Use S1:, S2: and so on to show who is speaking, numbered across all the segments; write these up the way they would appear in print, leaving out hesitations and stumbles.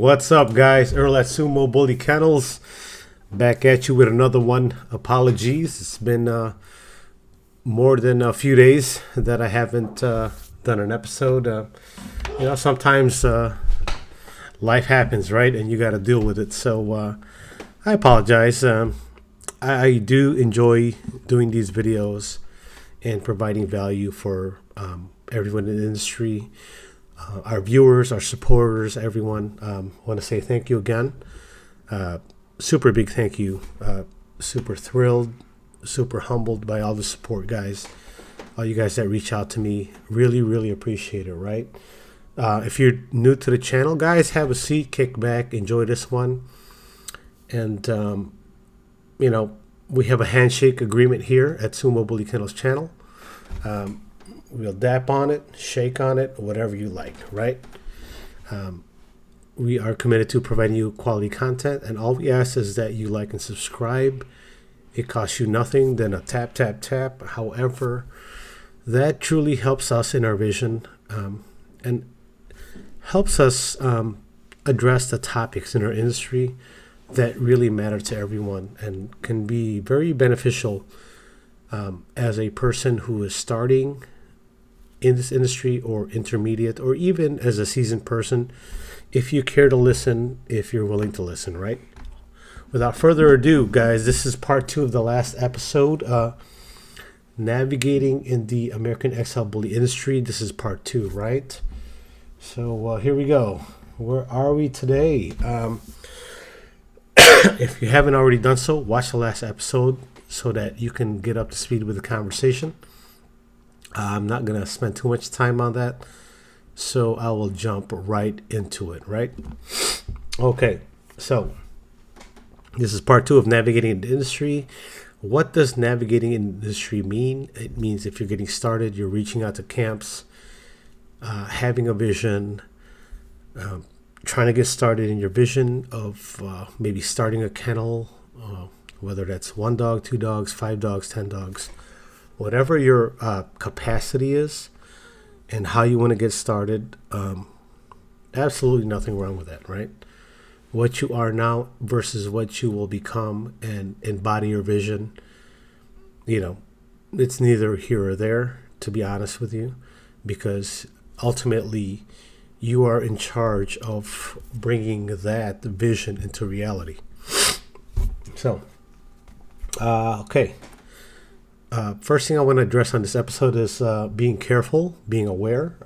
S1: What's up, guys? Earl at Mobil Kennels, back at you with another one. Apologies, it's been more than a few days that I haven't done an episode. Sometimes life happens, right? And you got to deal with it. So I apologize. I do enjoy doing these videos and providing value for everyone in the industry. Our viewers, our supporters, everyone. Want to say thank you again. Super big thank you. Super thrilled, super humbled by all the support, guys. All you guys that reach out to me, really appreciate it, right? If you're new to the channel, guys, have a seat, kick back, enjoy this one. And, we have a handshake agreement here at Mobil Kennels channel. We'll dap on it, shake on it, whatever you like, right? We are committed to providing you quality content, and all we ask is that you like and subscribe. It costs you nothing than a tap. However, that truly helps us in our vision and helps us address the topics in our industry that really matter to everyone and can be very beneficial as a person who is starting in this industry or intermediate or even as a seasoned person, if you care to listen, if you're willing to listen, right? Without further ado, guys, this is part 2 of the last episode, navigating in the American bully industry. This is part 2, right? So here we go. Where are we today? If you haven't already done so, watch the last episode so that you can get up to speed with the conversation. I'm not going to spend too much time on that, so I will jump right into it, right? Okay, so this is part 2 of navigating in the industry. What does navigating in the industry mean? It means if you're getting started, you're reaching out to camps, having a vision, trying to get started in your vision of maybe starting a kennel, whether that's 1 dog, 2 dogs, 5 dogs, 10 dogs. Whatever your capacity is and how you want to get started, absolutely nothing wrong with that, right? What you are now versus what you will become and embody your vision, it's neither here or there, to be honest with you, because ultimately you are in charge of bringing that vision into reality. So, okay. First thing I want to address on this episode is being careful, being aware.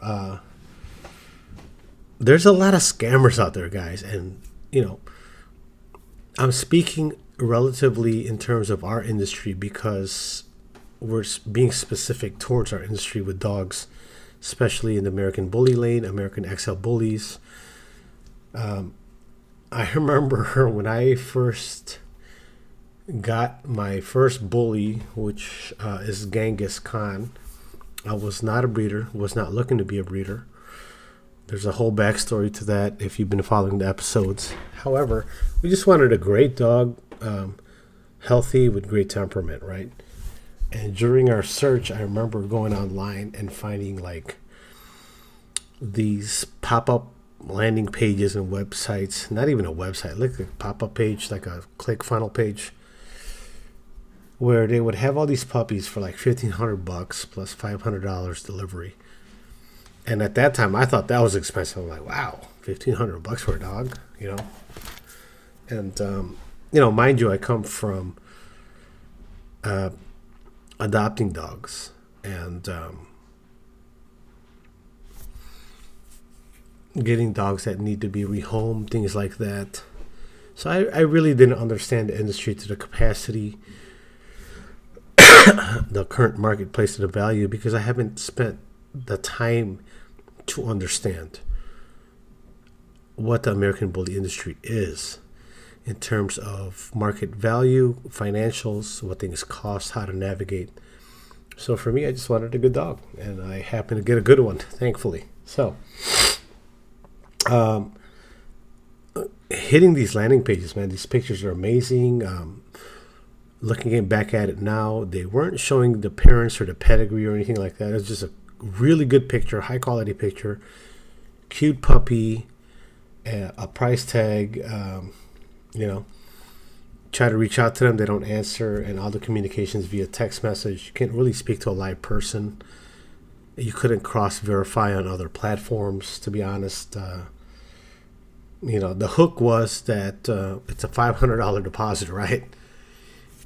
S1: There's a lot of scammers out there, guys. And, I'm speaking relatively in terms of our industry because we're being specific towards our industry with dogs, especially in the American bully lane, americanbullyxl bullies. I remember when I first got my first bully, which is Genghis Khan. I was not a breeder, was not looking to be a breeder. There's a whole backstory to that if you've been following the episodes. However, we just wanted a great dog, healthy with great temperament, right? And during our search, I remember going online and finding like these pop-up landing pages and websites, not even a website, like a pop-up page, like a ClickFunnels page, where they would have all these puppies for like $1,500 plus $500 delivery. And at that time, I thought that was expensive. I'm like, wow, $1,500 for a dog, And, mind you, I come from adopting dogs and getting dogs that need to be rehomed, things like that. So I really didn't understand the industry to the capacity, the current marketplace, to the value, because I haven't spent the time to understand what the American bully industry is in terms of market value, financials, what things cost, how to navigate. So for me, I just wanted a good dog, and I happened to get a good one, thankfully. So hitting these landing pages, man, these pictures are amazing. Looking back at it now, they weren't showing the parents or the pedigree or anything like that. It was just a really good picture, high quality picture, cute puppy, a price tag, you know, try to reach out to them, they don't answer, and all the communications via text message. You can't really speak to a live person. You couldn't cross-verify on other platforms, to be honest. You know, the hook was that it's a $500 deposit, right?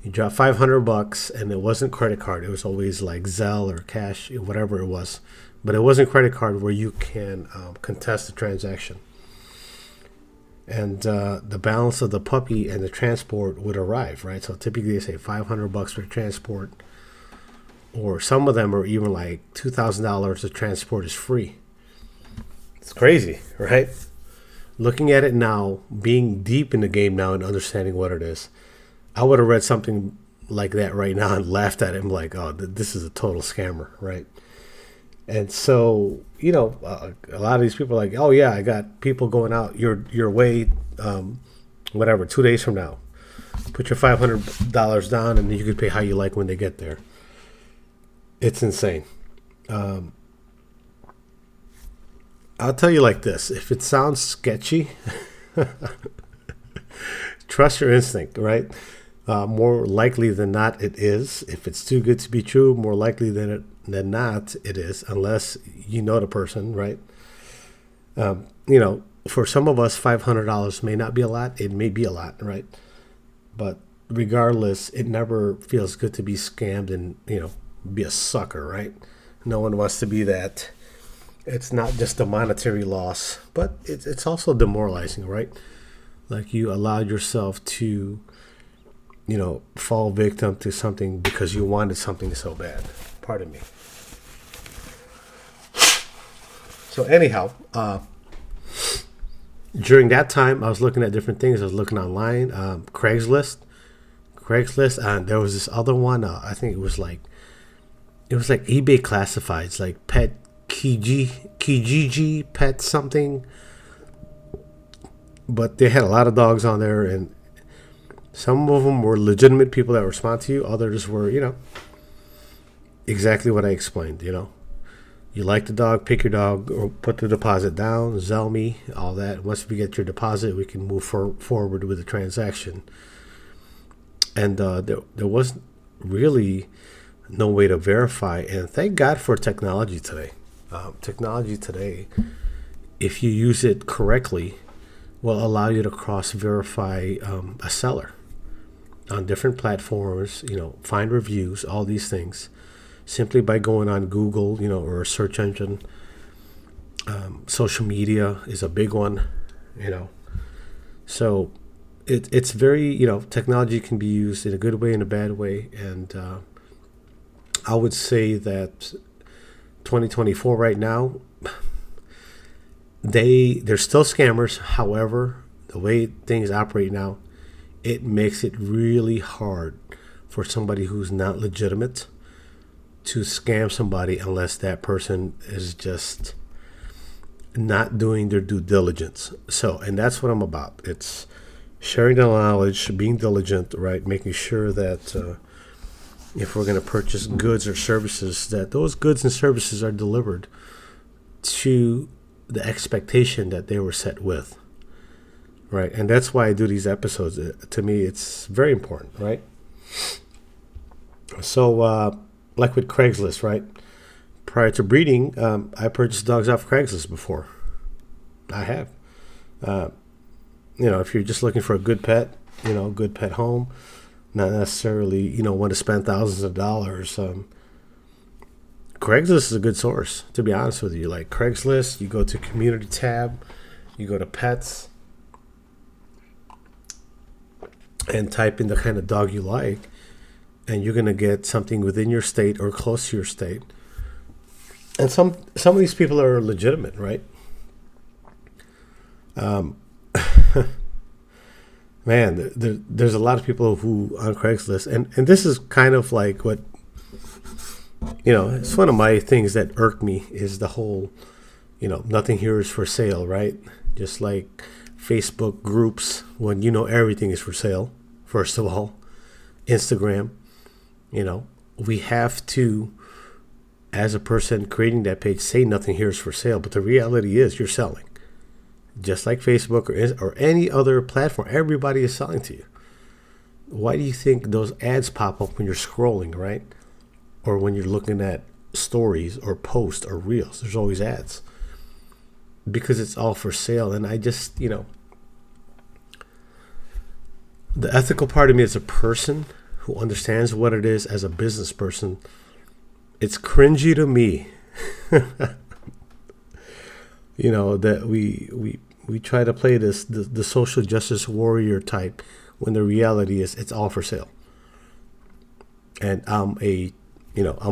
S1: You drop $500 and it wasn't credit card. It was always like Zelle or cash, whatever it was. But it wasn't credit card where you can contest the transaction. And the balance of the puppy and the transport would arrive, right? So typically they say $500 for transport, or some of them are even like $2,000. The transport is free. It's crazy, right? Looking at it now, being deep in the game now and understanding what it is, I would have read something like that right now and laughed at it. I'm like, oh, this is a total scammer, right? And so, you know, a lot of these people are like, oh yeah, I got people going out your way, whatever, 2 days from now. Put your $500 down, and then you can pay how you like when they get there. It's insane. I'll tell you like this: if it sounds sketchy, trust your instinct, right? More likely than not, it is. If it's too good to be true, more likely than not, it is, unless you know the person, right? You know, for some of us, $500 may not be a lot. It may be a lot, right? But regardless, it never feels good to be scammed and, you know, be a sucker, right? No one wants to be that. It's not just a monetary loss, but it's also demoralizing, right? Like you allowed yourself to, you know, fall victim to something because you wanted something so bad. Pardon me. So anyhow, during that time, I was looking at different things. I was looking online, Craigslist, and there was this other one. I think it was like eBay classifieds, like pet Kijiji, pet something. But they had a lot of dogs on there, and some of them were legitimate people that respond to you. Others were, you know, exactly what I explained, you know. You like the dog, pick your dog, or put the deposit down, Zelle me, all that. Once we get your deposit, we can move forward with the transaction. And there wasn't really no way to verify. And thank God for technology today. Technology today, if you use it correctly, will allow you to cross-verify a seller on different platforms, you know, find reviews, all these things, simply by going on Google, you know, or a search engine. Social media is a big one, you know. So it's very, you know, technology can be used in a good way and a bad way. And I would say that 2024 right now, they're still scammers. However, the way things operate now, it makes it really hard for somebody who's not legitimate to scam somebody unless that person is just not doing their due diligence. So, and that's what I'm about. It's sharing the knowledge, being diligent, right? Making sure that if we're going to purchase goods or services, that those goods and services are delivered to the expectation that they were set with, right? And that's why I do these episodes. To me, it's very important, right? So, like with Craigslist, right? Prior to breeding, I purchased dogs off Craigslist before. I have. You know, if you're just looking for a good pet, you know, good pet home, not necessarily, you know, want to spend thousands of dollars. Craigslist is a good source, to be honest with you. Like Craigslist, you go to community tab, you go to pets, and type in the kind of dog you like, and you're going to get something within your state or close to your state. And some of these people are legitimate, right? Man, there's a lot of people who on Craigslist, and this is kind of like what, you know, it's one of my things that irk me is the whole, you know, nothing here is for sale, right? Just like Facebook groups when you know everything is for sale, first of all. Instagram, you know, we have to, as a person creating that page, say nothing here is for sale, but the reality is you're selling. just like Facebook or any other platform. Everybody is selling to you. Why do you think those ads pop up when you're scrolling, right? Or when you're looking at stories or posts or reels? There's always ads. Because it's all for sale. And I just, the ethical part of me as a person who understands what it is as a business person, it's cringy to me. That we try to play the social justice warrior type when the reality is it's all for sale. And I'm a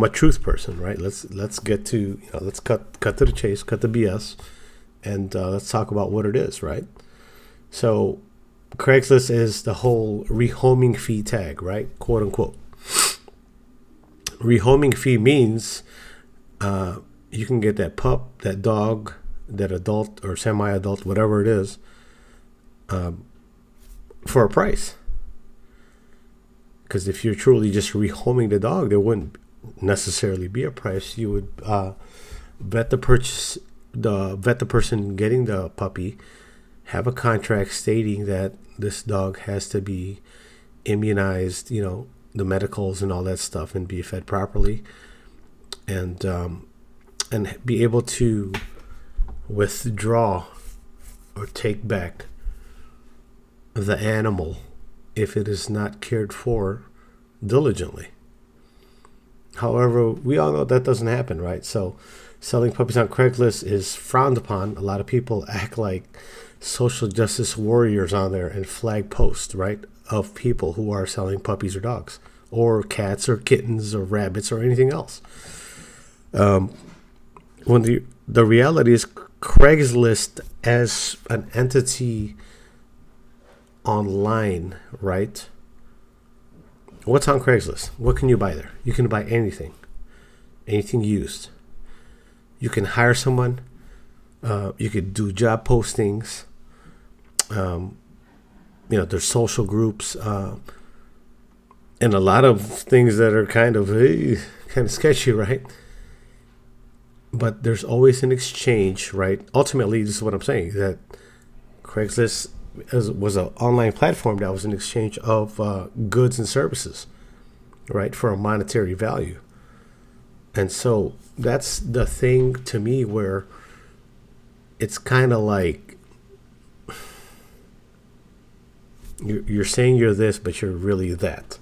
S1: truth person, right? Let's get to let's cut to the chase, cut the BS, and let's talk about what it is, right? So Craigslist is the whole rehoming fee tag, right? Quote unquote. Rehoming fee means you can get that pup, that dog, that adult or semi-adult, whatever it is, for a price. Because if you're truly just rehoming the dog, there wouldn't necessarily be a price. You would vet the person getting the puppy, have a contract stating that this dog has to be immunized, the medicals and all that stuff, and be fed properly, and be able to withdraw or take back the animal if it is not cared for diligently. However, we all know that doesn't happen, right? So selling puppies on Craigslist is frowned upon. A lot of people act like social justice warriors on there and flag posts, right, of people who are selling puppies or dogs or cats or kittens or rabbits or anything else. When the reality is Craigslist as an entity online, right? What's on Craigslist? What can you buy there? You can buy anything used. You can hire someone. You could do job postings. There's social groups, and a lot of things that are kind of sketchy, right? But there's always an exchange, right? Ultimately, this is what I'm saying, that Craigslist was an online platform that was an exchange of goods and services, right, for a monetary value. And so that's the thing to me where it's kind of like you're saying you're this, but you're really that.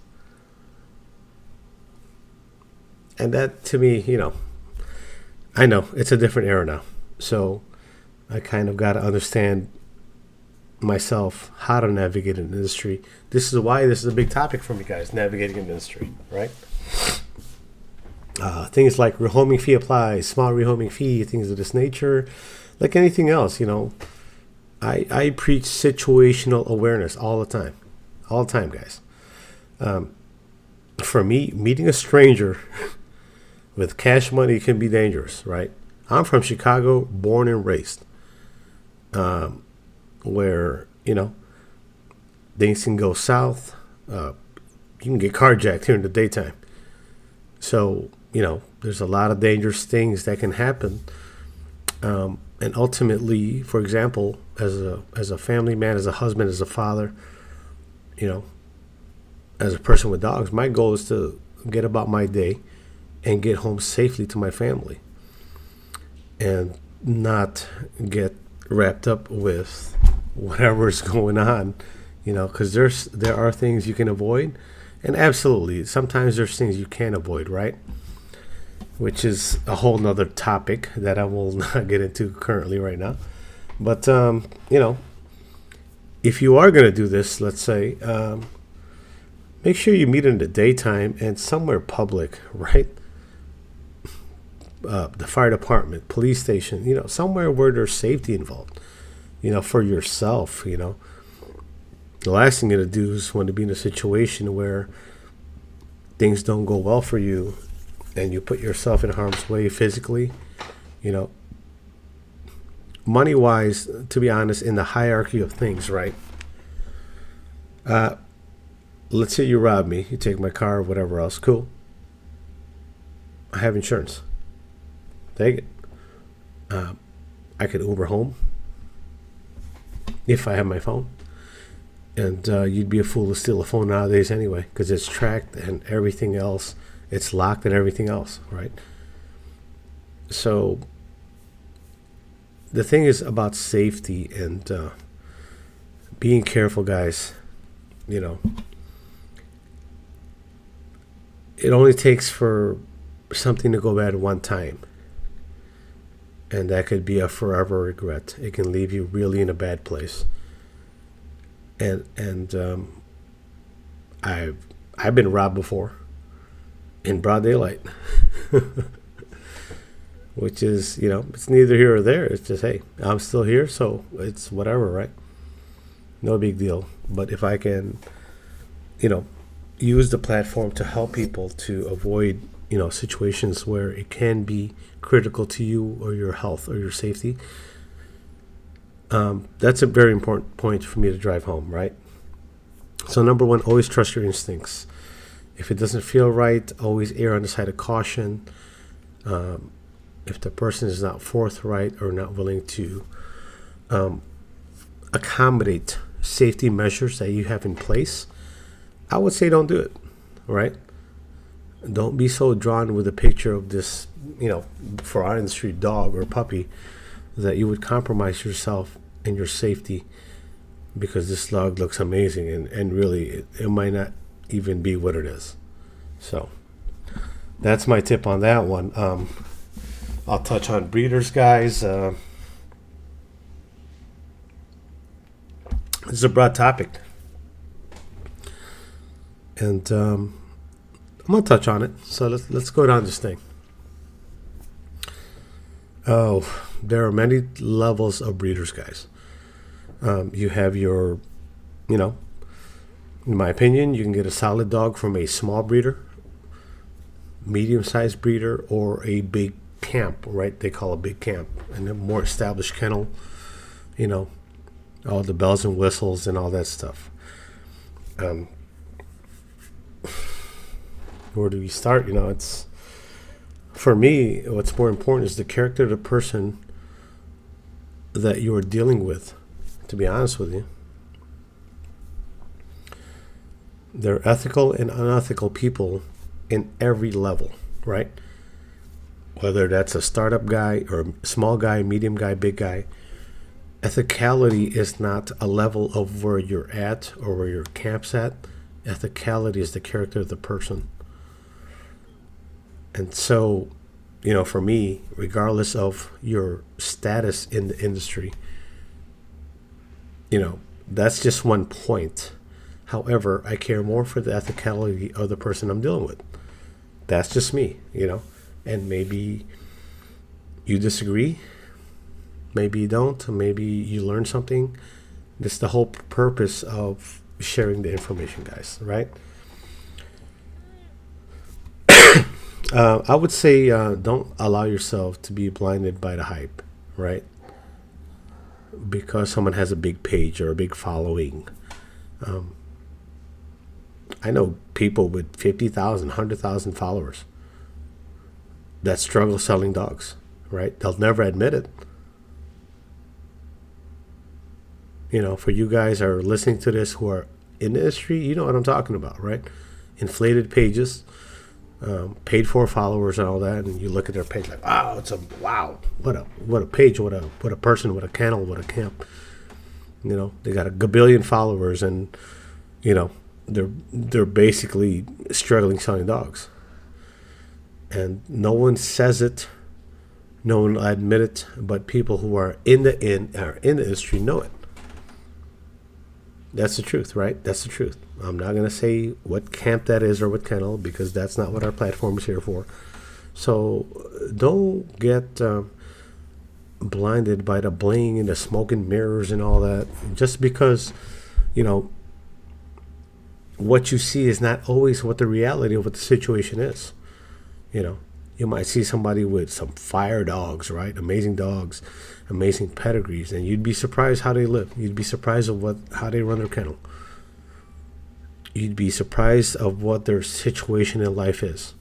S1: And that, to me, I know it's a different era now. So I kind of got to understand myself how to navigate an industry. This is why this is a big topic for me, guys, navigating an industry, right? Things like rehoming fee applies, small rehoming fee, things of this nature. Like anything else, I preach situational awareness all the time, guys. For me, meeting a stranger with cash money can be dangerous, right? I'm from Chicago, born and raised, where, things can go south. You can get carjacked here in the daytime. So, there's a lot of dangerous things that can happen. And ultimately, for example, as a family man, as a husband, as a father, as a person with dogs, my goal is to get about my day and get home safely to my family and not get wrapped up with whatever's going on, because there are things you can avoid. And absolutely, sometimes there's things you can't avoid, right? Which is a whole nother topic that I will not get into currently right now. But, if you are going to do this, let's say, make sure you meet in the daytime and somewhere public, right? The fire department, police station, somewhere where there's safety involved, for yourself, The last thing you're going to do is want to be in a situation where things don't go well for you and you put yourself in harm's way physically, money-wise, to be honest, in the hierarchy of things, right? Let's say you rob me, you take my car or whatever else, cool. I have insurance. Take it. I could Uber home. if I have my phone. And you'd be a fool to steal a phone nowadays anyway, because it's tracked and everything else. It's locked and everything else, right? So the thing is about safety and being careful, guys. You know, it only takes for something to go bad one time, and that could be a forever regret. It can leave you really in a bad place. And I've been robbed before in broad daylight. Which is, you know, it's neither here or there. It's just, hey, I'm still here, so it's whatever, right? No big deal. But if I can, you know, use the platform to help people to avoid, you know, situations where it can be critical to you or your health or your safety, that's a very important point for me to drive home, right? So number one, always trust your instincts. If it doesn't feel right, always err on the side of caution. If the person is not forthright or not willing to accommodate safety measures that you have in place, I would say don't do it, right? Don't be so drawn with a picture of this, you know, for our industry, dog or puppy, that you would compromise yourself and your safety because this dog looks amazing, and really it might not even be what it is. So that's my tip on that one. I'll touch on breeders, guys. This is a broad topic, and I'm gonna touch on it. So let's go down this thing. Oh, there are many levels of breeders, guys. You have your, you know, in my opinion, you can get a solid dog from a small breeder, medium-sized breeder, or a big camp, right? They call a big camp, and a more established kennel, you know, all the bells and whistles and all that stuff. Where do we start? You know, it's, for me, what's more important is the character of the person that you are dealing with, to be honest with you. There are ethical and unethical people in every level, right? Whether that's a startup guy or a small guy, medium guy, big guy. Ethicality is not a level of where you're at or where your camp's at. Ethicality is the character of the person. And so, you know, for me, regardless of your status in the industry, you know, that's just one point. However, I care more for the ethicality of the person I'm dealing with. That's just me, you know. And maybe you disagree. Maybe you don't. Maybe you learn something. That's the whole purpose of sharing the information, guys, right? I would say don't allow yourself to be blinded by the hype, right? Because someone has a big page or a big following. I know people with 50,000, 100,000 followers that struggle selling dogs, right? They'll never admit it. You know, for you guys who are listening to this who are in the industry, you know what I'm talking about, right? Inflated pages, paid for followers and all that, and you look at their page like, wow, what a page, what a person, what a kennel, what a camp. You know, they got a gabillion followers, and you know, they're basically struggling selling dogs. And no one says it, no one will admit it, but people who are in the industry know it. That's the truth, right? That's the truth. I'm not going to say what camp that is or what kennel, because that's not what our platform is here for. So don't get blinded by the bling and the smoke and mirrors and all that. Just because, you know, what you see is not always what the reality of what the situation is. You know, you might see somebody with some fire dogs, right? Amazing dogs, amazing pedigrees, and you'd be surprised how they live. You'd be surprised of how they run their kennel. You'd be surprised of what their situation in life is.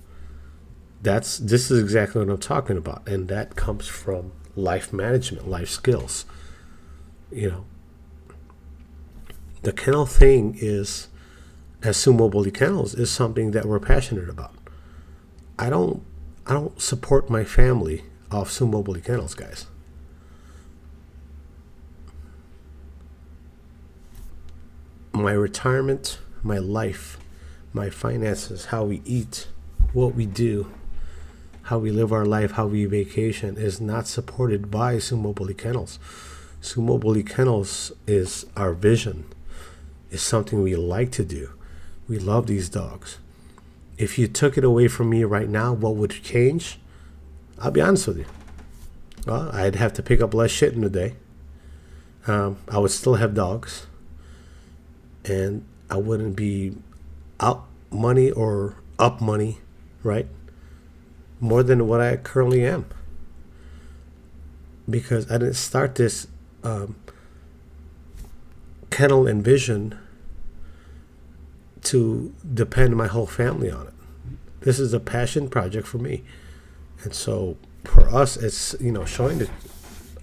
S1: This is exactly what I'm talking about, and that comes from life management, life skills. You know, The kennel thing is, as Sumo Bully Kennels, is something that we're passionate about. I don't support my family off Sumo Bully Kennels, guys. My retirement, my life, my finances, how we eat, what we do, how we live our life, how we vacation is not supported by Sumo Bully Kennels. Sumo Bully Kennels is our vision, is something we like to do. We love these dogs. If you took it away from me right now, what would change? I'll be honest with you. Well, I'd have to pick up less shit in a day. I would still have dogs. And I wouldn't be out money or up money, right? More than what I currently am. Because I didn't start this kennel and vision to depend my whole family on it. This is a passion project for me. And so for us, it's, showing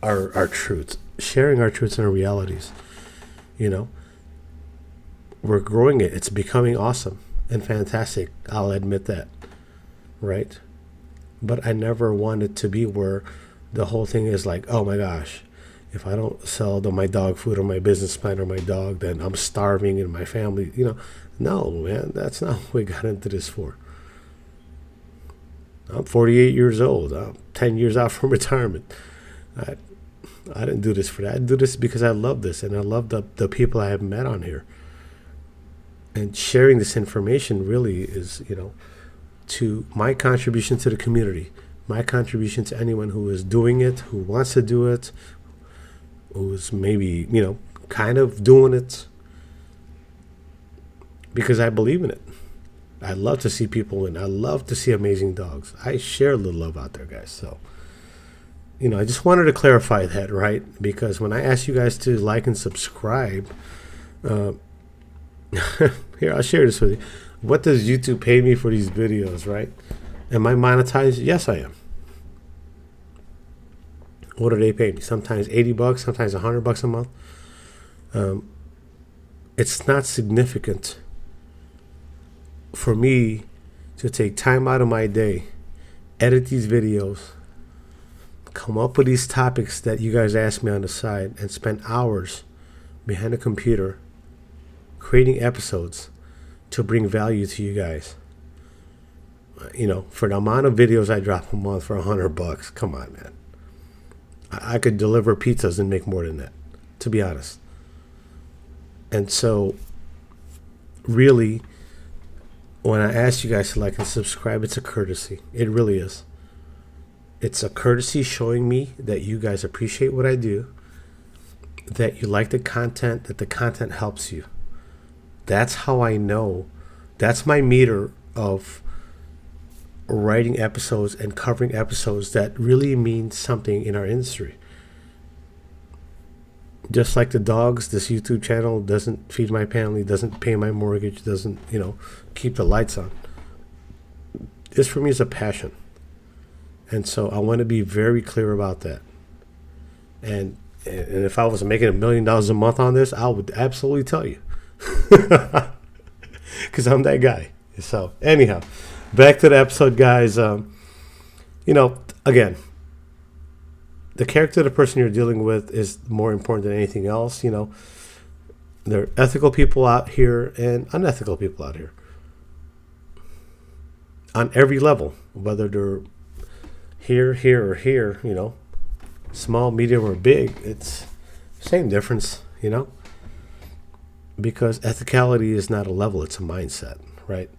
S1: our truths, sharing our truths and our realities. We're growing it. It's becoming awesome and fantastic. I'll admit that. Right? But I never wanted to be where the whole thing is like, oh my gosh, if I don't sell my dog food or my business plan or my dog, then I'm starving and my family, No, man, that's not what we got into this for. I'm 48 years old. I'm 10 years out from retirement. I didn't do this for that. I do this because I love this, and I love the people I have met on here. And sharing this information really is, to my contribution to the community, my contribution to anyone who is doing it, who wants to do it, who's maybe, kind of doing it, because I believe in it. I love to see people win. I love to see amazing dogs. I share a little love out there, guys. So, I just wanted to clarify that, right? Because when I asked you guys to like and subscribe, here, I'll share this with you. What does YouTube pay me for these videos, right? Am I monetized? Yes, I am. What do they pay me? Sometimes $80, sometimes $100 a month. It's not significant for me to take time out of my day, edit these videos, come up with these topics that you guys ask me on the side, and spend hours behind a computer creating episodes to bring value to you guys. For the amount of videos I drop a month for $100, come on, man. I could deliver pizzas and make more than that, to be honest. And so, really, when I ask you guys to like and subscribe, it's a courtesy. It really is. It's a courtesy showing me that you guys appreciate what I do, that you like the content, that the content helps you. That's how I know. That's my meter of writing episodes and covering episodes that really mean something in our industry. Just like the dogs, this YouTube channel doesn't feed my family, doesn't pay my mortgage, doesn't, keep the lights on. This for me is a passion. And so I want to be very clear about that. And if I was making $1 million a month on this, I would absolutely tell you. Because I'm that guy. So anyhow, back to the episode, guys. Again, the character of the person you're dealing with is more important than anything else. There are ethical people out here and unethical people out here. On every level, whether they're here, or here, small, medium, or big, it's same difference, because ethicality is not a level, it's a mindset, right?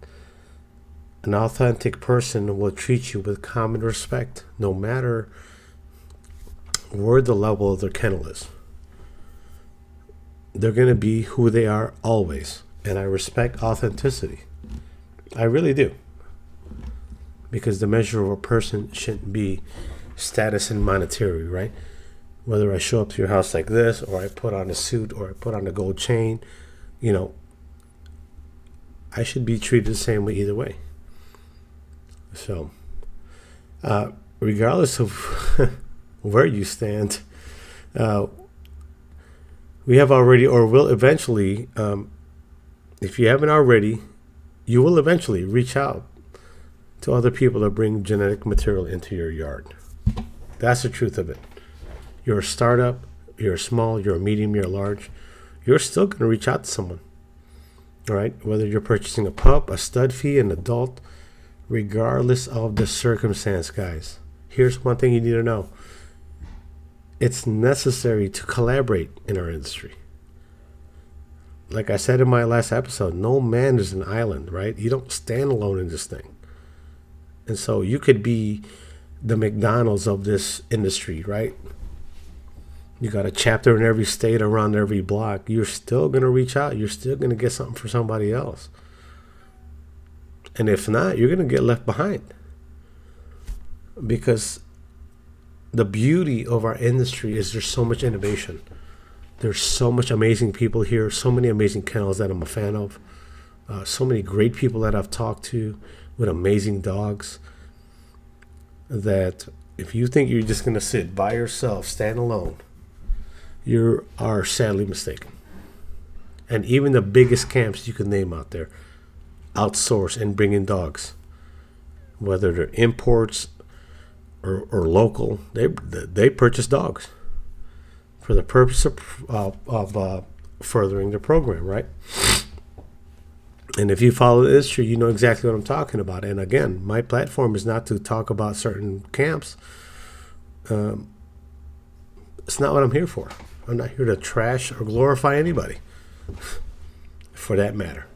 S1: An authentic person will treat you with common respect, no matter where the level of their kennel is. They're going to be who they are always, and I respect authenticity. I really do. Because the measure of a person shouldn't be status and monetary, right? Whether I show up to your house like this, or I put on a suit, or I put on a gold chain, I should be treated the same way either way. So, regardless of where you stand, We have already, or will eventually, if you haven't already, you will eventually reach out to other people that bring genetic material into your yard. That's the truth of it. You're a startup, you're small, you're a medium, you're large, you're still going to reach out to someone. All right? Whether you're purchasing a pup, a stud fee, an adult, regardless of the circumstance, guys. Here's one thing you need to know. It's necessary to collaborate in our industry. Like I said in my last episode, no man is an island, right? You don't stand alone in this thing. And so you could be the McDonald's of this industry, right? You got a chapter in every state, around every block. You're still going to reach out. You're still going to get something for somebody else. And if not, you're going to get left behind. Because the beauty of our industry is there's so much innovation. There's so much amazing people here, so many amazing kennels that I'm a fan of, so many great people that I've talked to with amazing dogs, that if you think you're just going to sit by yourself, stand alone, you are sadly mistaken. And even the biggest camps you can name out there outsource and bring in dogs, whether they're imports or local. They purchase dogs for the purpose of furthering the program, right? And if you follow the industry, you know exactly what I'm talking about. And again, my platform is not to talk about certain camps. It's not what I'm here for. I'm not here to trash or glorify anybody, for that matter.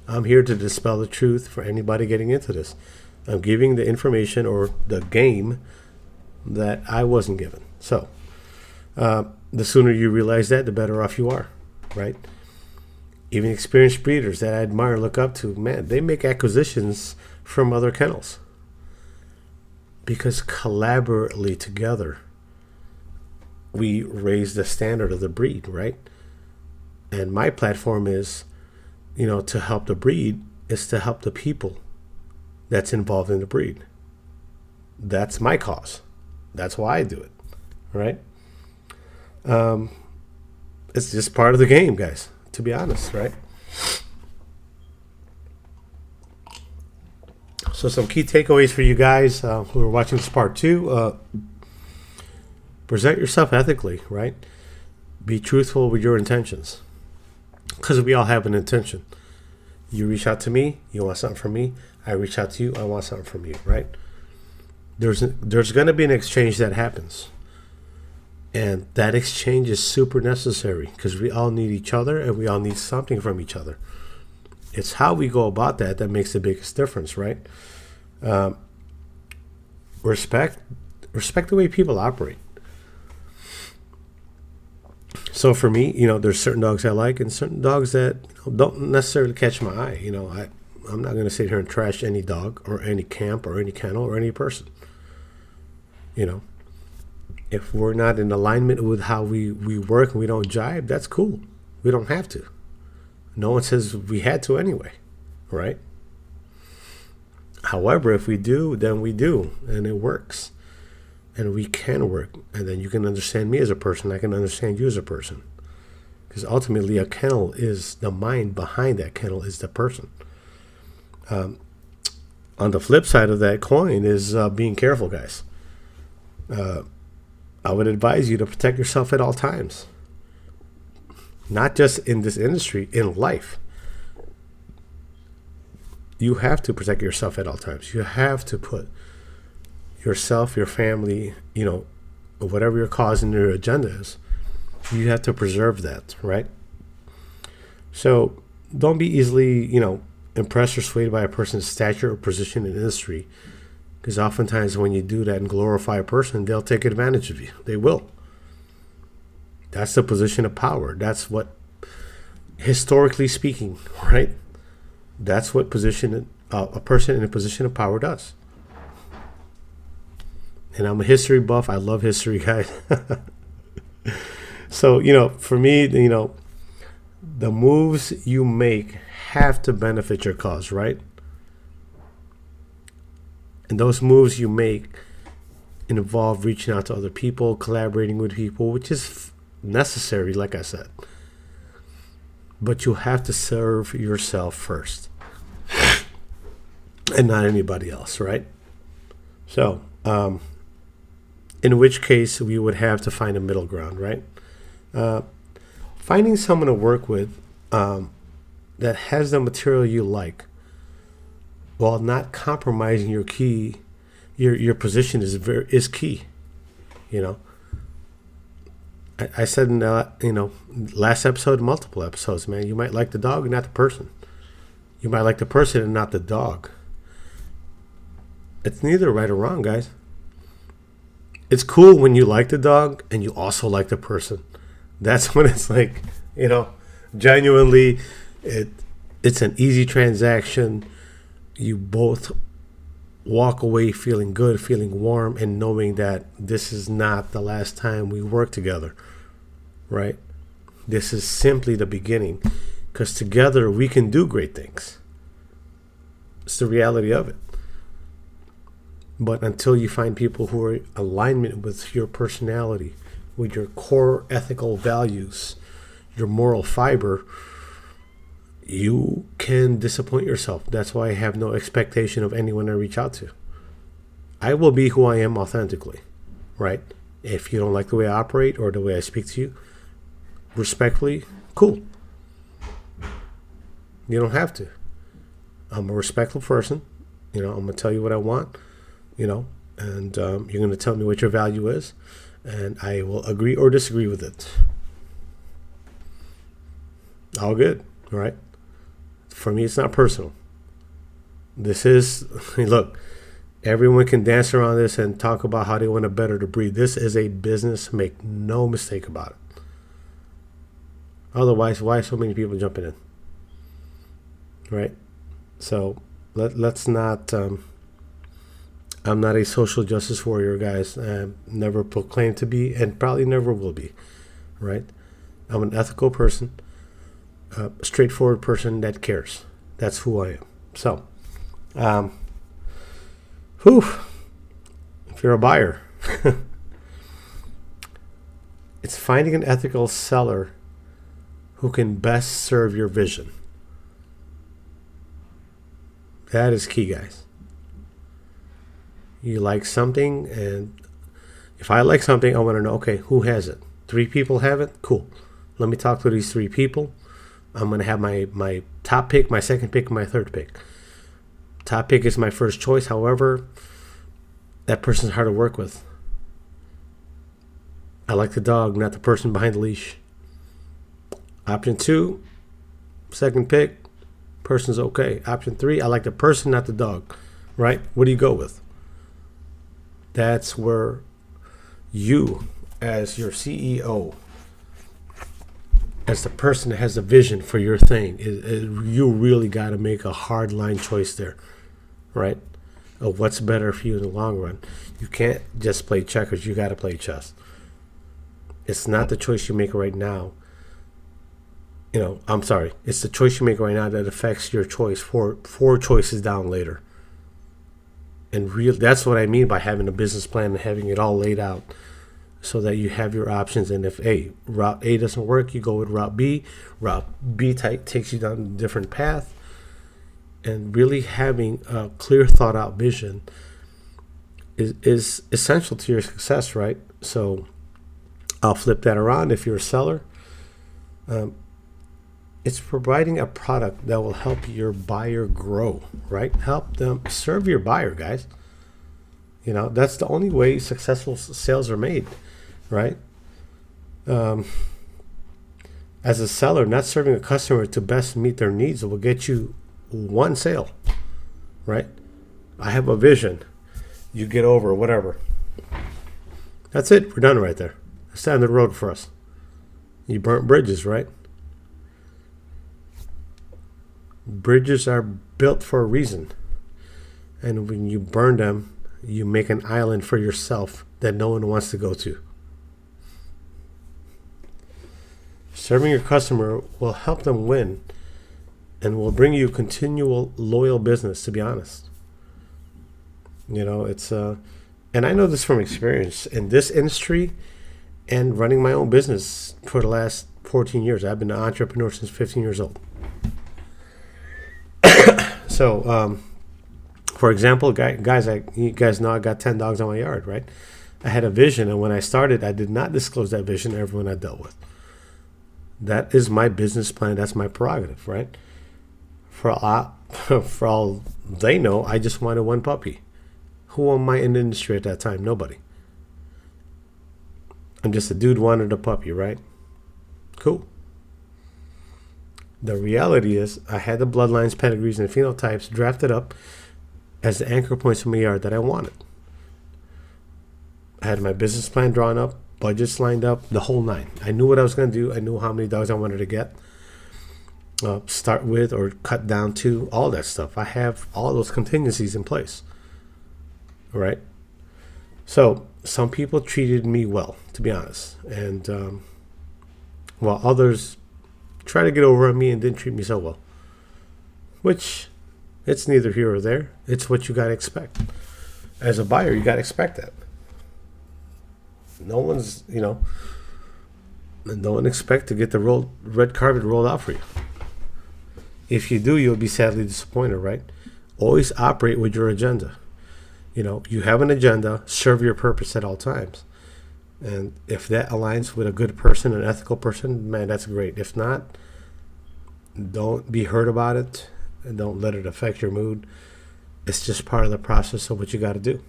S1: I'm here to dispel the truth for anybody getting into this. I'm giving the information or the game that I wasn't given. So, the sooner you realize that, the better off you are, right? Even experienced breeders that I admire and look up to, man, they make acquisitions from other kennels. Because collaboratively together, we raise the standard of the breed, right? And my platform is, to help the breed is to help the people that's involved in the breed. That's my cause. That's why I do it, right? It's just part of the game, guys, to be honest, right? So some key takeaways for you guys who are watching this part 2. Present yourself ethically, right? Be truthful with your intentions. Because we all have an intention. You reach out to me, you want something from me. I reach out to you, I want something from you, right? There's going to be an exchange that happens. And that exchange is super necessary because we all need each other and we all need something from each other. It's how we go about that makes the biggest difference, right? Respect the way people operate. So for me, there's certain dogs I like and certain dogs that don't necessarily catch my eye. I'm not going to sit here and trash any dog or any camp or any kennel or any person. If we're not in alignment with how we work and we don't jibe, that's cool. We don't have to. No one says we had to anyway, right? However, if we do, then we do, and it works. And we can work, and then you can understand me as a person, I can understand you as a person. Because ultimately, a kennel is the mind behind that kennel is the person. On the flip side of that coin is being careful, guys. I would advise you to protect yourself at all times. Not just in this industry, in life. You have to protect yourself at all times. You have to put yourself, your family, whatever your cause and your agenda is, you have to preserve that, right? So don't be easily, impressed or swayed by a person's stature or position in industry. Because oftentimes when you do that and glorify a person, they'll take advantage of you. They will. That's the position of power. That's what, historically speaking, right? That's what a person in a position of power does. And I'm a history buff. I love history, guys. So, for me, the moves you make have to benefit your cause, right? And those moves you make involve reaching out to other people, collaborating with people, which is necessary, like I said. But you have to serve yourself first and not anybody else, right? So, in which case we would have to find a middle ground, right? Finding someone to work with that has the material you like, while not compromising your position is key. You know, I said in last episode, multiple episodes, man. You might like the dog and not the person. You might like the person and not the dog. It's neither right or wrong, guys. It's cool when you like the dog and you also like the person. That's when it's like, genuinely, it's an easy transaction. You both walk away feeling good, feeling warm, and knowing that this is not the last time we work together, right? This is simply the beginning, because together we can do great things. It's the reality of it. But until you find people who are in alignment with your personality, with your core ethical values, your moral fiber, you can disappoint yourself. That's why I have no expectation of anyone I reach out to. I will be who I am authentically, right? If you don't like the way I operate or the way I speak to you, respectfully, cool. You don't have to. I'm a respectful person. I'm going to tell you what I want, and you're going to tell me what your value is, and I will agree or disagree with it. All good, all right? For me, it's not personal. This is, look, everyone can dance around this and talk about how they want to better the breed. This is a business. Make no mistake about it. Otherwise, why so many people jumping in? Right? So let's not, I'm not a social justice warrior, guys. Never proclaimed to be and probably never will be, right? I'm an ethical person. A straightforward person that cares. That's who I am. So, if you're a buyer, it's finding an ethical seller who can best serve your vision. That is key, guys. You like something, and if I like something, I want to know, okay, who has it? 3 people have it? Cool. Let me talk to these 3 people. I'm going to have my top pick, my second pick, and my third pick. Top pick is my first choice. However, that person's hard to work with. I like the dog, not the person behind the leash. Option 2, second pick, person's okay. Option 3, I like the person, not the dog. Right? What do you go with? That's where you, as your CEO, as the person that has a vision for your thing, you really got to make a hard line choice there, right? Of what's better for you in the long run. You can't just play checkers. You got to play chess. It's not the choice you make right now. I'm sorry. It's the choice you make right now that affects your choice four choices down later. And that's what I mean by having a business plan and having it all laid out, so that you have your options. And if route A doesn't work, you go with route B. Route B takes you down a different path. And really having a clear, thought out vision is essential to your success, right? So I'll flip that around. If you're a seller, it's providing a product that will help your buyer grow, right? Help them serve your buyer, guys. That's the only way successful sales are made, right? As a seller, not serving a customer to best meet their needs will get you one sale, right? I have a vision. You get over, whatever. That's it. We're done right there. That's the end of the road for us. You burnt bridges, right? Bridges are built for a reason. And when you burn them, you make an island for yourself that no one wants to go to. Serving your customer will help them win and will bring you continual loyal business, to be honest. It's and I know this from experience. In this industry, and running my own business for the last 14 years. I've been an entrepreneur since 15 years old. So, for example, guys, you guys know I got 10 dogs on my yard, right? I had a vision, and when I started, I did not disclose that vision to everyone I dealt with. That is my business plan. That's my prerogative, right? For all they know, I just wanted one puppy. Who am I in the industry at that time? Nobody. I'm just a dude wanted a puppy, right? Cool. The reality is I had the bloodlines, pedigrees, and phenotypes drafted up as the anchor points in my yard that I wanted. I had my business plan drawn up, budgets lined up, the whole nine. I knew what I was going to do. I knew how many dogs I wanted to get, start with or cut down to, all that stuff. I have all those contingencies in place, right? So some people treated me well, to be honest, and while others tried to get over on me and didn't treat me so well, which it's neither here or there. It's what you got to expect. As a buyer, you got to expect that. No one's, don't expect to get the red carpet rolled out for you. If you do, you'll be sadly disappointed, right? Always operate with your agenda. You have an agenda, serve your purpose at all times. And if that aligns with a good person, an ethical person, man, that's great. If not, don't be hurt about it and don't let it affect your mood. It's just part of the process of what you got to do.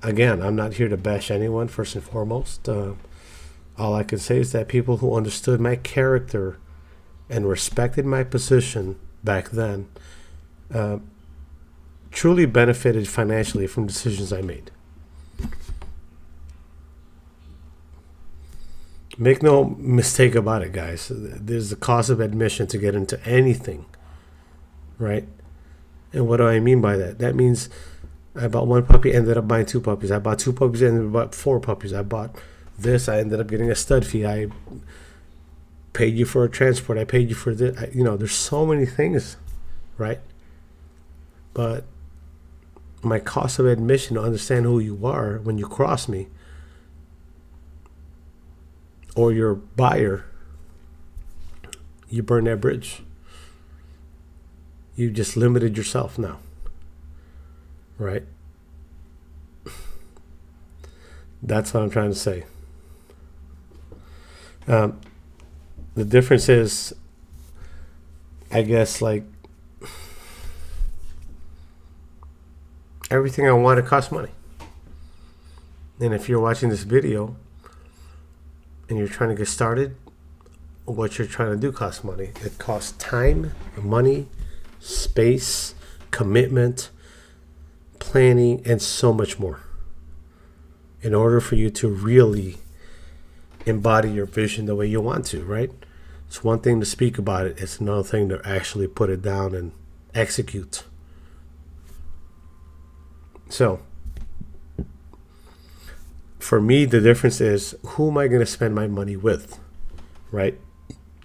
S1: Again, I'm not here to bash anyone, first and foremost. All I can say is that people who understood my character and respected my position back then truly benefited financially from decisions I made. Make no mistake about it, guys. There's the cost of admission to get into anything, right? And what do I mean by that? That means I bought one puppy, ended up buying two puppies. I bought two puppies, ended up buying four puppies. I bought this, I ended up getting a stud fee. I paid you for a transport. I paid you for this. There's so many things, right? But my cost of admission to understand who you are when you cross me, or your buyer, you burn that bridge. You just limited yourself now, right? That's what I'm trying to say. The difference is, I guess, like, everything I want to cost money. And if you're watching this video and you're trying to get started, what you're trying to do costs money. It costs time, money, space, commitment, planning, and so much more in order for you to really embody your vision the way you want to, right? It's one thing to speak about it. It's another thing to actually put it down and execute. So, for me, the difference is, who am I going to spend my money with, right?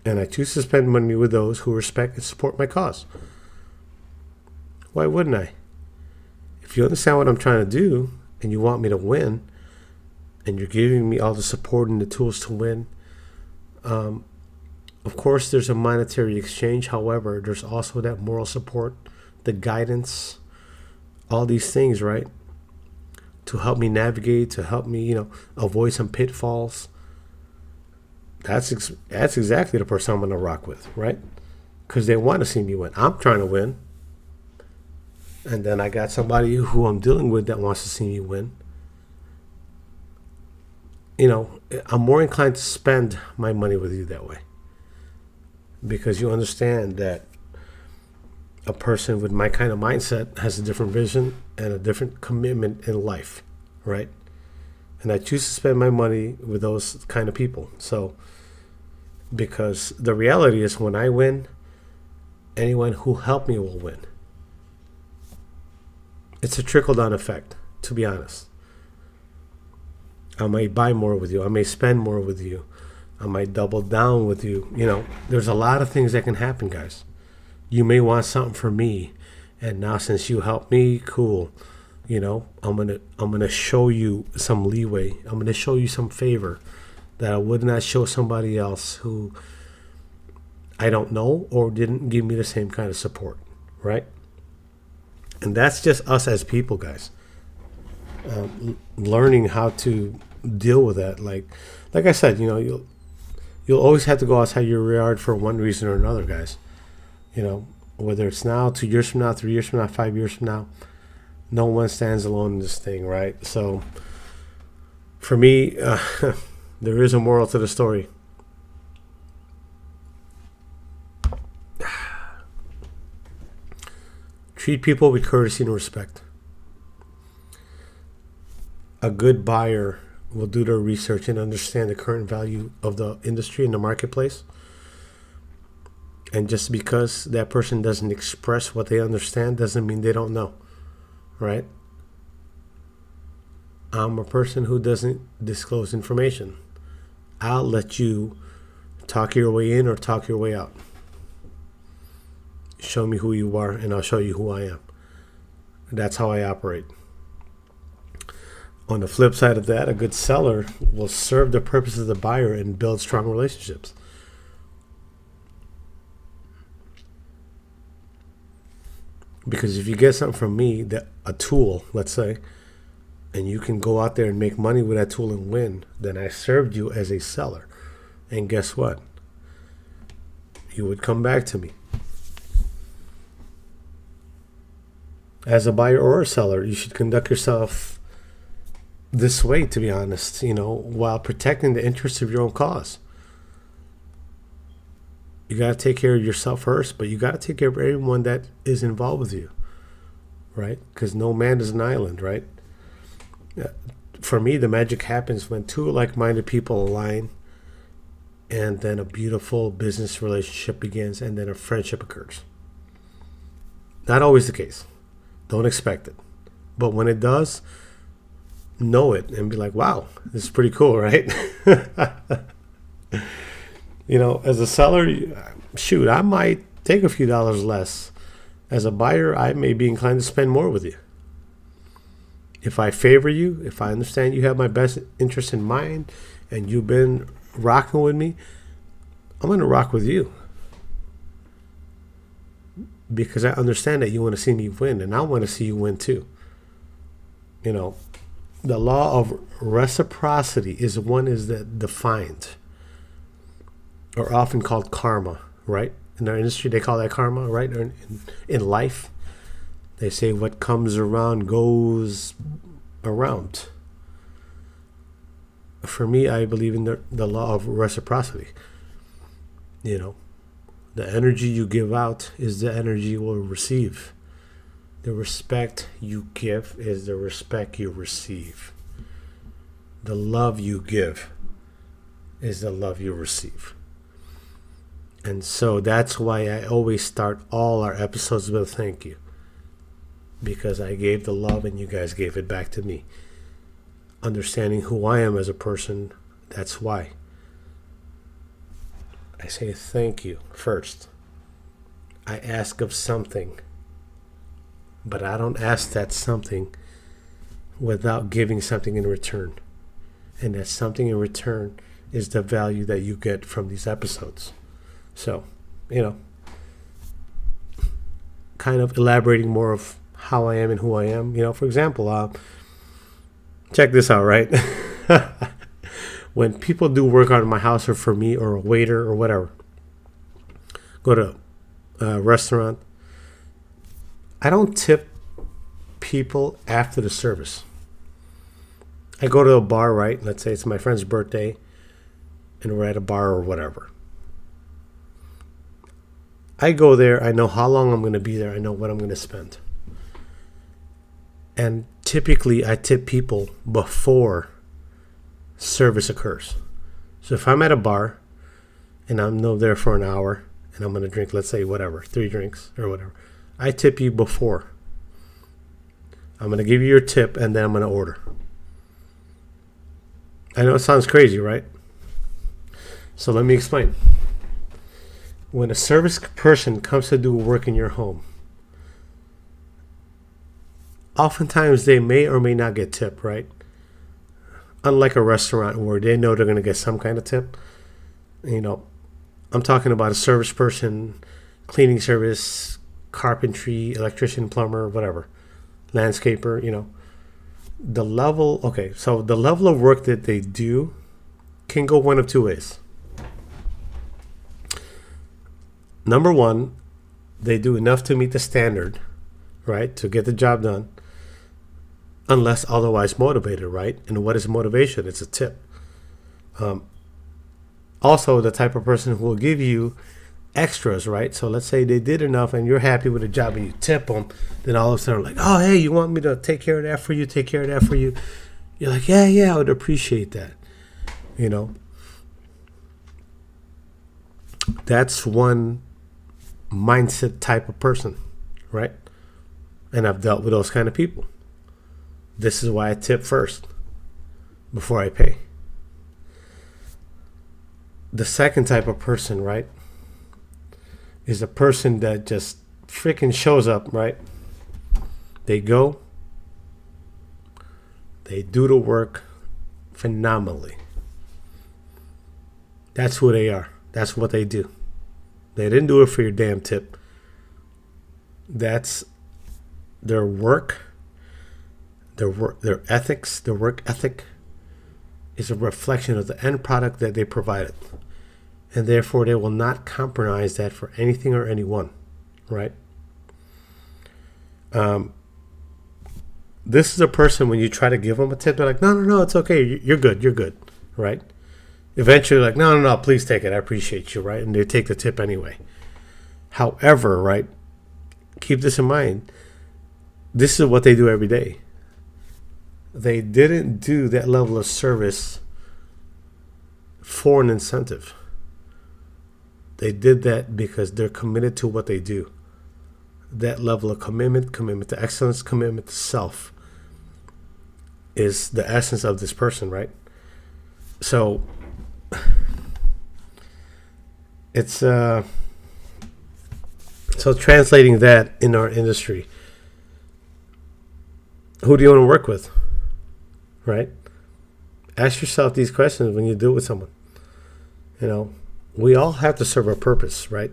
S1: And I choose to spend money with those who respect and support my cause. Why wouldn't I? If you understand what I'm trying to do and you want me to win, and you're giving me all the support and the tools to win, of course there's a monetary exchange. However, there's also that moral support, the guidance, all these things, right? To help me navigate, to help me, avoid some pitfalls. That's exactly the person I'm going to rock with, right? Because they want to see me win. I'm trying to win. And then I got somebody who I'm dealing with that wants to see me win. I'm more inclined to spend my money with you that way. Because you understand that a person with my kind of mindset has a different vision and a different commitment in life, right? And I choose to spend my money with those kind of people. So, because the reality is, when I win, anyone who helped me will win. It's a trickle-down effect, to be honest. I may buy more with you. I may spend more with you. I might double down with you. There's a lot of things that can happen, guys. You may want something from me, and now since you helped me, cool. I'm gonna show you some leeway. I'm gonna show you some favor that I would not show somebody else who I don't know or didn't give me the same kind of support, right? And that's just us as people, guys. Learning how to deal with that. Like I said, you'll always have to go outside your yard for one reason or another, guys. Whether it's now, 2 years from now, 3 years from now, 5 years from now, no one stands alone in this thing, right? So for me, there is a moral to the story. Treat people with courtesy and respect. A good buyer will do their research and understand the current value of the industry in the marketplace. And just because that person doesn't express what they understand doesn't mean they don't know, right? I'm a person who doesn't disclose information. I'll let you talk your way in or talk your way out. Show me who you are and I'll show you who I am. That's how I operate. On the flip side of that, a good seller will serve the purpose of the buyer and build strong relationships. Because if you get something from me, a tool, let's say, and you can go out there and make money with that tool and win, then I served you as a seller. And guess what? You would come back to me. As a buyer or a seller, you should conduct yourself this way, to be honest, while protecting the interests of your own cause. You got to take care of yourself first, but you got to take care of everyone that is involved with you, right? Because no man is an island, right? For me, the magic happens when two like-minded people align, and then a beautiful business relationship begins, and then a friendship occurs. Not always the case. Don't expect it. But when it does, know it and be like, wow, this is pretty cool, right? As a seller, shoot, I might take a few dollars less. As a buyer, I may be inclined to spend more with you. If I favor you, if I understand you have my best interest in mind and you've been rocking with me, I'm going to rock with you. Because I understand that you want to see me win and I want to see you win too. The law of reciprocity is that defined, or often called karma, right? In our industry, they call that karma, right? Or in life, they say what comes around goes around. For me, I believe in the law of reciprocity. The energy you give out is the energy you will receive. The respect you give is the respect you receive. The love you give is the love you receive. And so that's why I always start all our episodes with a thank you. Because I gave the love and you guys gave it back to me. Understanding who I am as a person, that's why. I say thank you first. I ask of something. But I don't ask that something without giving something in return. And that something in return is the value that you get from these episodes. So, kind of elaborating more of how I am and who I am. For example, check this out, right? When people do work out in my house or for me or a waiter or whatever, go to a restaurant, I don't tip people after the service. I go to a bar, right? Let's say it's my friend's birthday and we're at a bar or whatever. I go there. I know how long I'm going to be there. I know what I'm going to spend. And typically I tip people before service occurs. So if I'm at a bar and I'm there for an hour and I'm going to drink, let's say, 3 drinks or whatever, I tip you before. I'm going to give you your tip and then I'm going to order. I know it sounds crazy, right? So let me explain. When a service person comes to do work in your home, oftentimes they may or may not get tip, right? Unlike a restaurant where they know they're going to get some kind of tip. You know, I'm talking about a service person, cleaning service, carpentry, electrician, plumber, whatever, landscaper, the level, okay, so the level of work that they do can go one of two ways. Number one, they do enough to meet the standard, right, to get the job done, unless otherwise motivated, right? And what is motivation? It's a tip. Also, the type of person who will give you extras, right? So let's say they did enough and you're happy with the job and you tip them, then all of a sudden like, oh, hey, you want me to take care of that for you, take care of that for you? You're like, yeah, I would appreciate that. That's one mindset type of person, right? And I've dealt with those kind of people. This is why I tip first before I pay. The second type of person, right, is a person that just freaking shows up, right? They go, they do the work phenomenally. That's who they are. That's what they do. They didn't do it for your damn tip. That's their work, their ethics, their work ethic is a reflection of the end product that they provided. And therefore, they will not compromise that for anything or anyone, right? This is a person, when you try to give them a tip, they're like, no, it's okay. You're good, right? Eventually, like, no, please take it. I appreciate you, right? And they take the tip anyway. However, right, keep this in mind. This is what they do every day. They didn't do that level of service for an incentive. They did that because they're committed to what they do. That level of commitment to excellence, commitment to self is the essence of this person, right? So it's so translating that in our industry, who do you want to work with, right? Ask yourself these questions when you deal with someone. We all have to serve a purpose, right?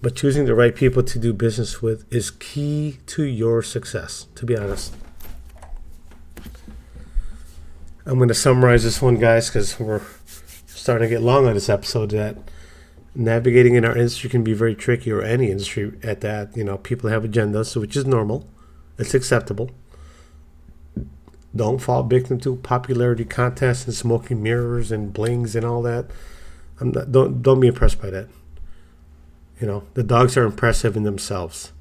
S1: But choosing the right people to do business with is key to your success, to be honest. I'm going to summarize this one, guys, because we're starting to get long on this episode, that navigating in our industry can be very tricky, or any industry at that. People have agendas, which is normal. It's acceptable. Don't fall victim to popularity contests and smoking mirrors and blings and all that. Don't be impressed by that. The dogs are impressive in themselves.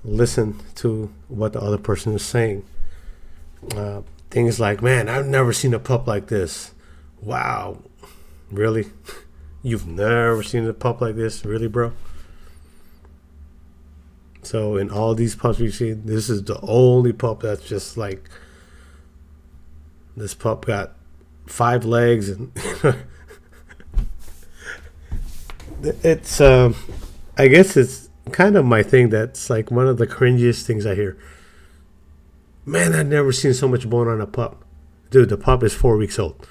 S1: Listen to what the other person is saying. Things like, man, I've never seen a pup like this. Wow. Really? You've never seen a pup like this? Really, bro? So in all these pups we've seen, this is the only pup that's just like, this pup got 5 legs and it's I guess it's kind of my thing. That's like one of the cringiest things I hear. Man, I've never seen so much bone on a pup. Dude, the pup is 4 weeks old.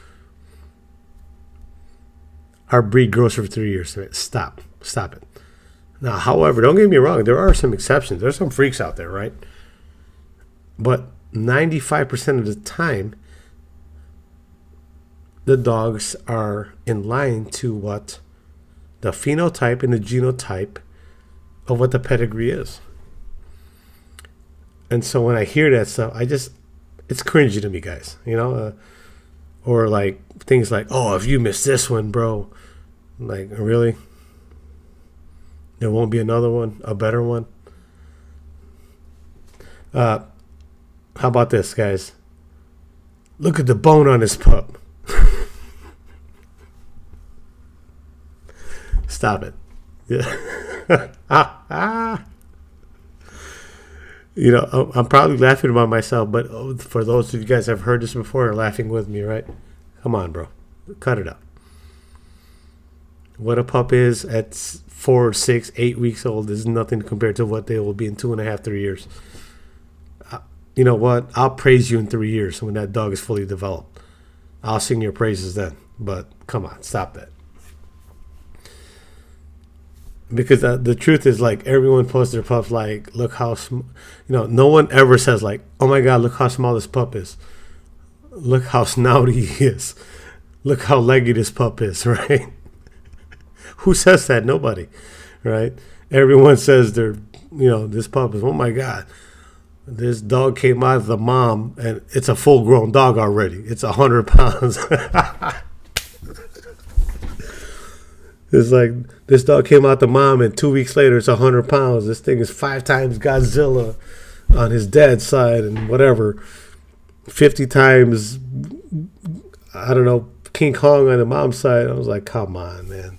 S1: Our breed grows for 3 years. Stop it. Now, however, don't get me wrong, there are some exceptions. There's some freaks out there, right? But 95% of the time, the dogs are in line to what the phenotype and the genotype of what the pedigree is. And so when I hear that stuff, it's cringy to me, guys, or like things like, oh, if you miss this one, bro, like, really? There won't be another one, a better one? How about this, guys? Look at the bone on this pup. Stop it. Yeah. I'm probably laughing about myself, but for those of you guys who have heard this before are laughing with me, right? Come on, bro. Cut it out. What a pup is at 4, 6, 8 weeks old is nothing compared to what they will be in 2.5, 3 years. you know what? I'll praise you in 3 years when that dog is fully developed. I'll sing your praises then. But come on, stop that. Because the truth is, like, everyone posts their pups like, look how no one ever says like, oh my god, look how small this pup is, look how snouty he is, look how leggy this pup is, right? Who says that? Nobody, right? Everyone says this pup is, oh my god, this dog came out of the mom and it's a full grown dog already, it's 100 pounds. It's like, this dog came out the mom and 2 weeks later it's 100 pounds. This thing is 5 times Godzilla on his dad's side and whatever. 50 times, I don't know, King Kong on the mom's side. I was like, come on, man.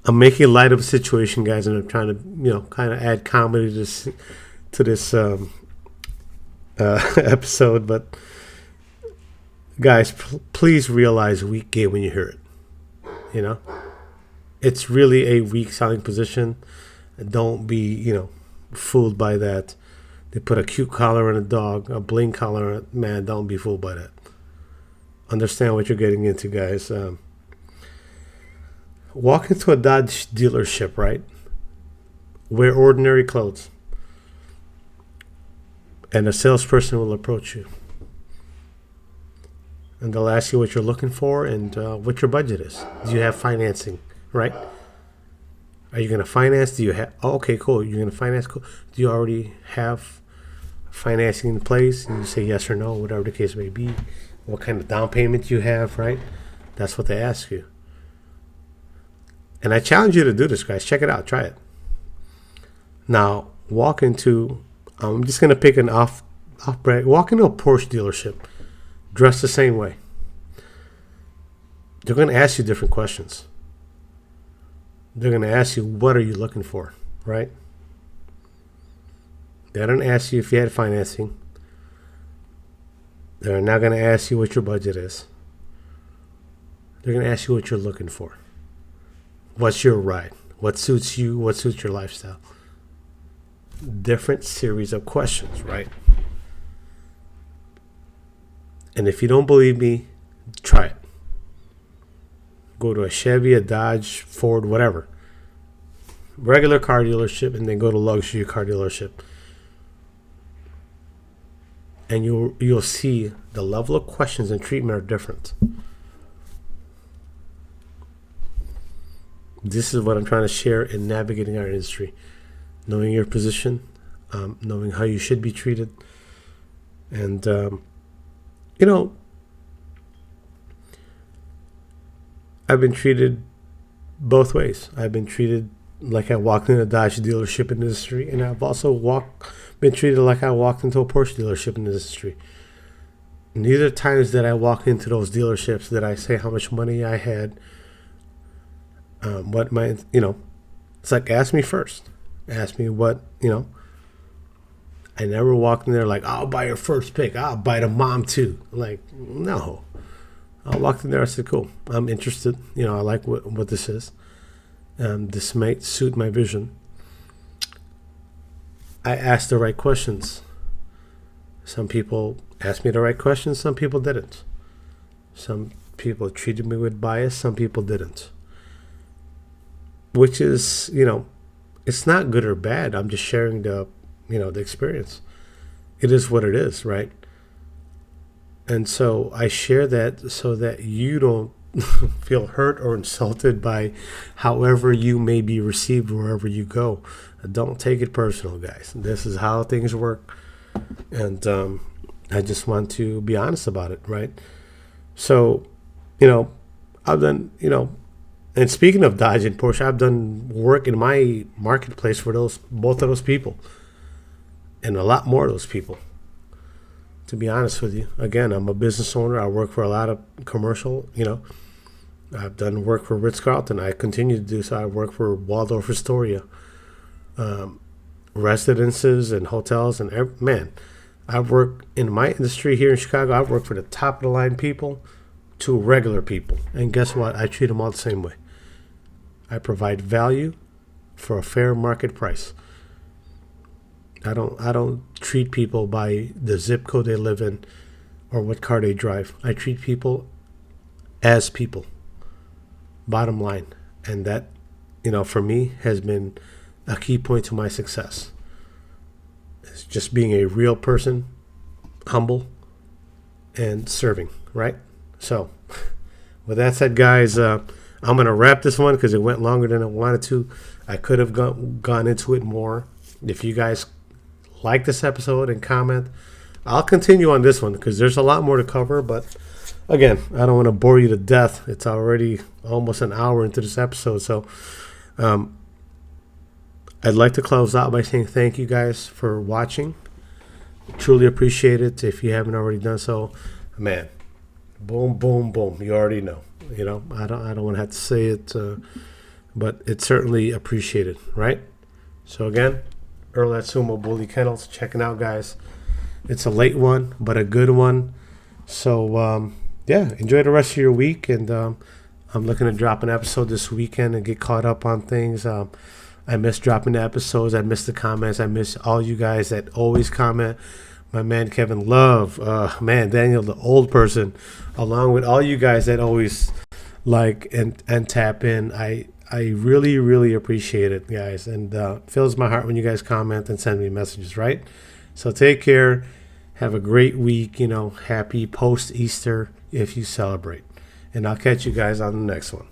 S1: I'm making light of the situation, guys, and I'm trying to, kind of add comedy to this episode. But, guys, please realize weak game when you hear it. It's really a weak selling position. Don't be, fooled by that. They put a cute collar on a dog, a bling collar on it. Man, don't be fooled by that. Understand what you're getting into, guys. Walk into a Dodge dealership, right? Wear ordinary clothes. And a salesperson will approach you. And they'll ask you what you're looking for and what your budget is. Do you have financing, right? Are you going to finance? Do you have... Oh, okay, cool. You're going to finance? Cool. Do you already have financing in place? And you say yes or no, whatever the case may be. What kind of down payment you have, right? That's what they ask you. And I challenge you to do this, guys. Check it out. Try it. Now, walk into... I'm just going to pick an off-brand... Walk into a Porsche dealership. Dressed the same way. They're going to ask you different questions. They're going to ask you, what are you looking for, right? They're going to ask you if you had financing. They're not going to ask you what your budget is. They're going to ask you what you're looking for. What's your ride? What suits you? What suits your lifestyle? Different series of questions, right? And if you don't believe me, try it. Go to a Chevy, a Dodge, Ford, whatever. Regular car dealership, and then go to luxury car dealership. And you'll see the level of questions and treatment are different. This is what I'm trying to share in navigating our industry. Knowing your position, knowing how you should be treated. And, I've been treated both ways. I've been treated like I walked in a Dodge dealership industry, and I've also been treated like I walked into a Porsche dealership in the industry. Neither times that I walk into those dealerships did I say how much money I had. What my, it's like, ask me first. Ask me what, I never walked in there like, I'll buy your first pick. I'll buy the mom too. Like, no. I walked in there. I said, cool. I'm interested. I like what this is. This might suit my vision. I asked the right questions. Some people asked me the right questions. Some people didn't. Some people treated me with bias. Some people didn't. Which is, it's not good or bad. I'm just sharing the experience. It is what it is, right? And so I share that so that you don't feel hurt or insulted by however you may be received wherever you go. Don't take it personal, guys. This is how things work. And I just want to be honest about it, right? So, I've done, and speaking of Dodge and Porsche, I've done work in my marketplace for both of those people. And a lot more of those people. To be honest with you, again, I'm a business owner. I work for a lot of commercial, I've done work for Ritz-Carlton. I continue to do so. I work for Waldorf Astoria, residences and hotels. And I've worked in my industry here in Chicago. I've worked for the top of the line people to regular people. And guess what? I treat them all the same way. I provide value for a fair market price. I don't treat people by the zip code they live in or what car they drive. I treat people as people. Bottom line. And that, for me has been a key point to my success. It's just being a real person, humble, and serving, right? So, with that said, guys, I'm going to wrap this one because it went longer than I wanted to. I could have gone into it more. If you guys like this episode and comment, I'll continue on this one because there's a lot more to cover. But again, I don't want to bore you to death. It's already almost an hour into this episode. So I'd like to close out by saying thank you guys for watching. Truly appreciate it. If you haven't already done so, man, boom, boom, boom. You already know. I don't want to have to say it, but it's certainly appreciated, right? So again, Earl at Mobil Kennels, checking out, guys. It's a late one, but a good one. So enjoy the rest of your week, and I'm looking to drop an episode this weekend and get caught up on things. I miss dropping the episodes. I miss the comments. I miss all you guys that always comment. My man Kevin Love, Daniel, the old person, along with all you guys that always like and tap in. I really, really appreciate it, guys, and fills my heart when you guys comment and send me messages, right? So take care. Have a great week. Happy post-Easter if you celebrate. And I'll catch you guys on the next one.